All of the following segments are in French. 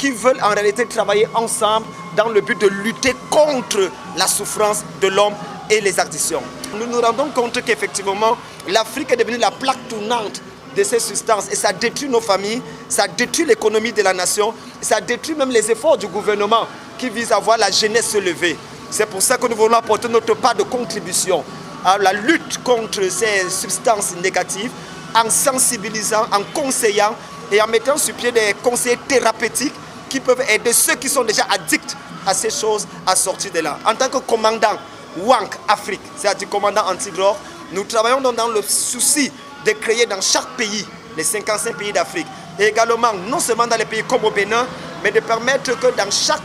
qui veulent en réalité travailler ensemble dans le but de lutter contre la souffrance de l'homme et les addictions. Nous nous rendons compte qu'effectivement, l'Afrique est devenue la plaque tournante de ces substances et ça détruit nos familles, ça détruit l'économie de la nation, ça détruit même les efforts du gouvernement qui vise à voir la jeunesse se lever. C'est pour ça que nous voulons apporter notre part de contribution à la lutte contre ces substances négatives en sensibilisant, en conseillant et en mettant sur pied des conseils thérapeutiques qui peuvent aider ceux qui sont déjà addicts à ces choses à sortir de là. En tant que commandant WANC Afrique, c'est-à-dire commandant anti-drogue, nous travaillons dans le souci de créer dans chaque pays, les 55 pays d'Afrique, et également non seulement dans les pays comme au Bénin, mais de permettre que dans chaque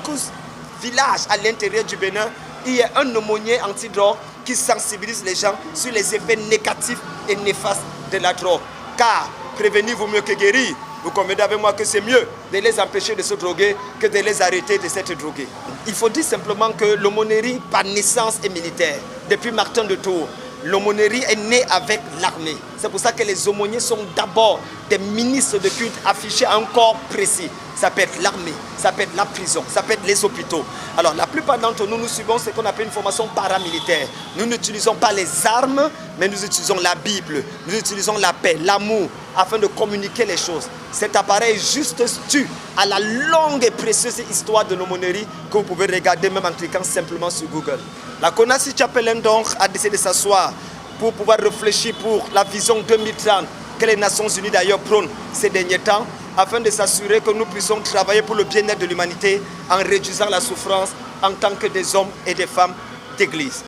village à l'intérieur du Bénin, il y ait un aumônier anti-drogue qui sensibilise les gens sur les effets négatifs et néfastes de la drogue. Car prévenir vaut mieux que guérir. Vous convenez avec moi que c'est mieux de les empêcher de se droguer que de les arrêter de s'être drogués. Il faut dire simplement que l'aumônerie par naissance est militaire. Depuis Martin de Tours, l'aumônerie est née avec l'armée. C'est pour ça que les aumôniers sont d'abord des ministres de culte affichés à un corps précis. Ça peut être l'armée, ça peut être la prison, ça peut être les hôpitaux. Alors la plupart d'entre nous, nous suivons ce qu'on appelle une formation paramilitaire. Nous n'utilisons pas les armes, mais nous utilisons la Bible, nous utilisons la paix, l'amour, afin de communiquer les choses. Cet appareil est juste dû à la longue et précieuse histoire de l'aumônerie que vous pouvez regarder même en cliquant simplement sur Google. La Konassi Chapelaine donc a décidé de s'asseoir pour pouvoir réfléchir pour la vision 2030 que les Nations Unies d'ailleurs prônent ces derniers temps, afin de s'assurer que nous puissions travailler pour le bien-être de l'humanité en réduisant la souffrance en tant que des hommes et des femmes d'église.